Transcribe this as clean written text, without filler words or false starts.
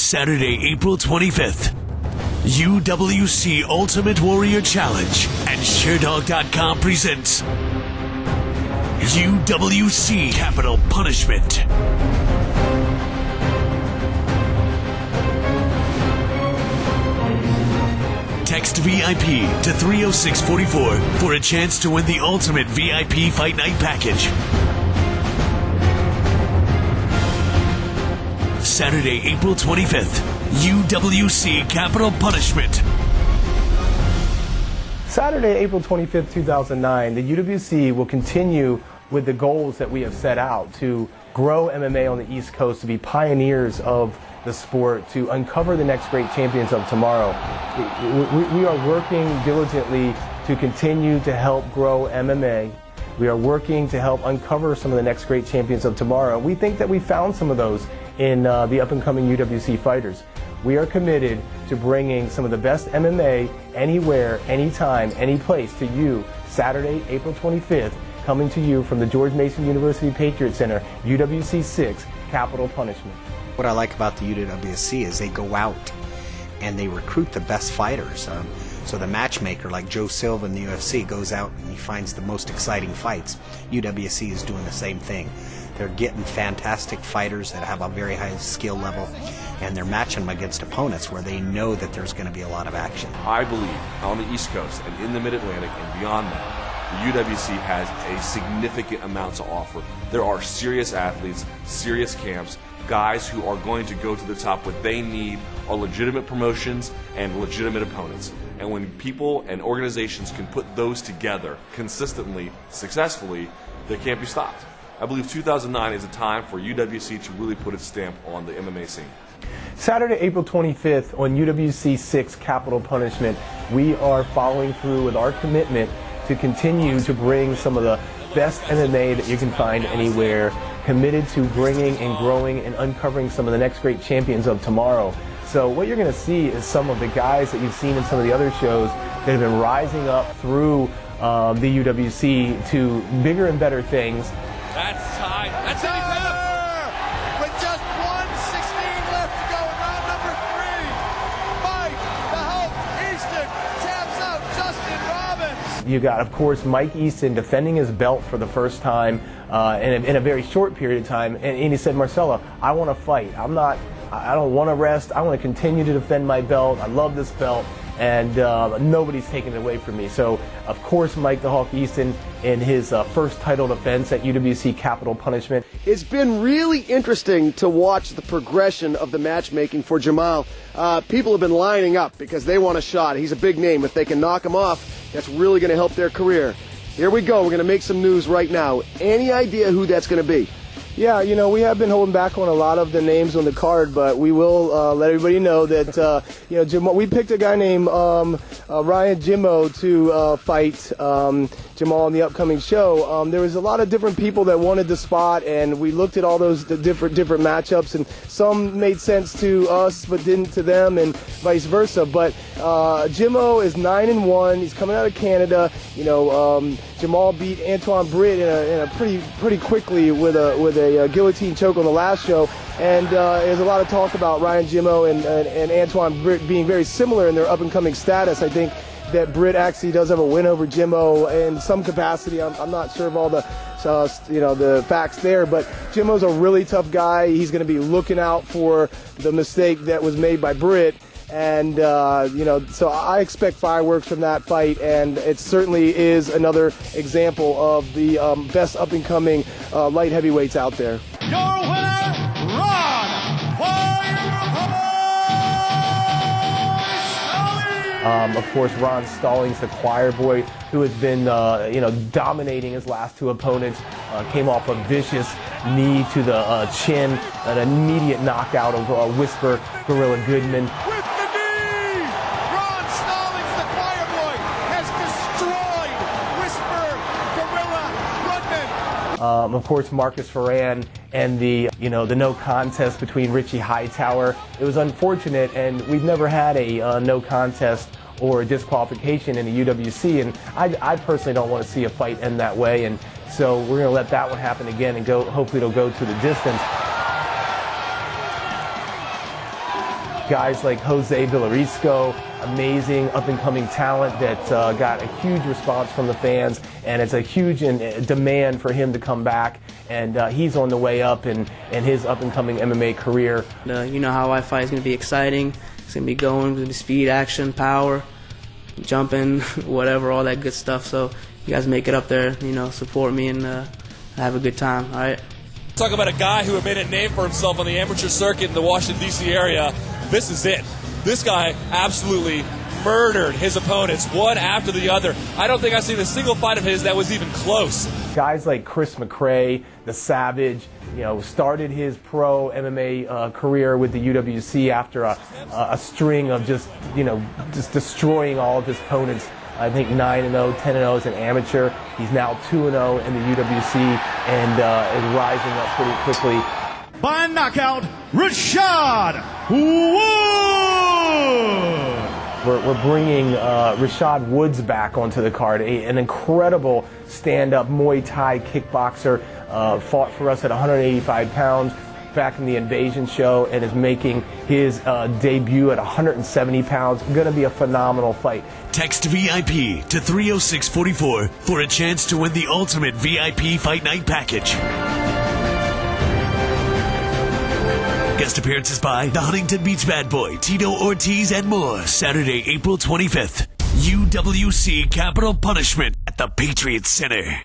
Saturday, April 25th. UWC Ultimate Warrior Challenge and ShareDog.com presents UWC Capital Punishment. Text VIP to 30644 for a chance to win the ultimate VIP Fight Night package. Saturday, April 25th, UWC Capital Punishment. Saturday, April 25th, 2009, the UWC will continue with the goals that we have set out to grow MMA on the East Coast, to be pioneers of the sport, to uncover the next great champions of tomorrow. We are working diligently to continue to help grow MMA. We are working to help uncover some of the next great champions of tomorrow. We think that we found some of those in the up-and-coming UWC fighters. We are committed to bringing some of the best MMA anywhere, anytime, any place to you Saturday, April 25th, coming to you from the George Mason University Patriot Center, UWC 6, Capital Punishment. What I like about the UWC is they go out and they recruit the best fighters. So the matchmaker, like Joe Silva in the UFC, goes out and he finds the most exciting fights. UWC is doing the same thing. They're getting fantastic fighters that have a very high skill level, and they're matching them against opponents where they know that there's going to be a lot of action. I believe on the East Coast and in the Mid-Atlantic and beyond that, the UWC has a significant amount to offer. There are serious athletes, serious camps, guys who are going to go to the top. What they need are legitimate promotions and legitimate opponents. And when people and organizations can put those together consistently, successfully, they can't be stopped. I believe 2009 is a time for UWC to really put its stamp on the MMA scene. Saturday, April 25th on UWC 6 Capital Punishment, we are following through with our commitment to continue to bring some of the best MMA that you can find anywhere, committed to bringing and growing and uncovering some of the next great champions of tomorrow. So what you're going to see is some of the guys that you've seen in some of the other shows that have been rising up through the UWC to bigger and better things. That's tied. That's it. With just 1:16 left to go in round number 3. Mike, the Hulk Easton taps out Justin Robbins. You got, of course, Mike Easton defending his belt for the first time in a very short period of time. And he said, Marcella, I want to fight. I don't want to rest. I want to continue to defend my belt. I love this belt. And nobody's taking it away from me. So, of course, Mike the Hawk Easton in his first title defense at UWC Capital Punishment. It's been really interesting to watch the progression of the matchmaking for Jamal. People have been lining up because they want a shot. He's a big name. If they can knock him off, that's really going to help their career. Here we go. We're going to make some news right now. Any idea who that's going to be? Yeah, you know, we have been holding back on a lot of the names on the card, but we will let everybody know that, Jamal, we picked a guy named Ryan Jimmo to fight Jamal in the upcoming show. There was a lot of different people that wanted the spot, and we looked at all those different matchups, and some made sense to us but didn't to them, and vice versa. But Jimmo is 9-1. He's coming out of Canada. You know, Jamal beat Antoine Britt in a pretty quickly with a guillotine choke on the last show, and there's a lot of talk about Ryan Jimmo and Antoine Britt being very similar in their up-and-coming status. I think that Britt actually does have a win over Jimmo in some capacity. I'm not sure of all the the facts there, but Jimmo's a really tough guy. He's going to be looking out for the mistake that was made by Britt. And, so I expect fireworks from that fight, and it certainly is another example of the best up-and-coming light heavyweights out there. Your winner, Ron Stallings. Of course, Ron Stallings, the choir boy, who has been, dominating his last two opponents, came off a vicious knee to the chin, an immediate knockout of Whisper Gorilla Goodman. Of course, Marcus Ferran and the no contest between Richie Hightower. It was unfortunate, and we've never had a no contest or a disqualification in the UWC, and I personally don't want to see a fight end that way, and so we're going to let that one happen again and hopefully it'll go to the distance. Guys like Jose Villarisco, amazing up-and-coming talent that got a huge response from the fans, and it's a huge demand for him to come back, and he's on the way up in his up-and-coming MMA career. You know how I fight is going to be exciting. It's going to be going with the speed, action, power, jumping, whatever, all that good stuff. So you guys make it up there, you know, support me, and have a good time, all right? Talk about a guy who had made a name for himself on the amateur circuit in the Washington, D.C. area. This is it. This guy absolutely murdered his opponents, one after the other. I don't think I've seen a single fight of his that was even close. Guys like Chris McRae, the Savage, you know, started his pro MMA career with the UWC after a string of just destroying all of his opponents. I think 9-0, 10-0 as an amateur. He's now 2-0 in the UWC and is rising up pretty quickly. By knockout, Rashad Wood. We're bringing Rashad Woods back onto the card, an incredible stand-up Muay Thai kickboxer, fought for us at 185 pounds back in the Invasion show and is making his debut at 170 pounds. Going to be a phenomenal fight. Text VIP to 30644 for a chance to win the ultimate VIP Fight Night package. Guest appearances by the Huntington Beach Bad Boy, Tito Ortiz, and more. Saturday, April 25th. UWC Capital Punishment at the Patriot Center.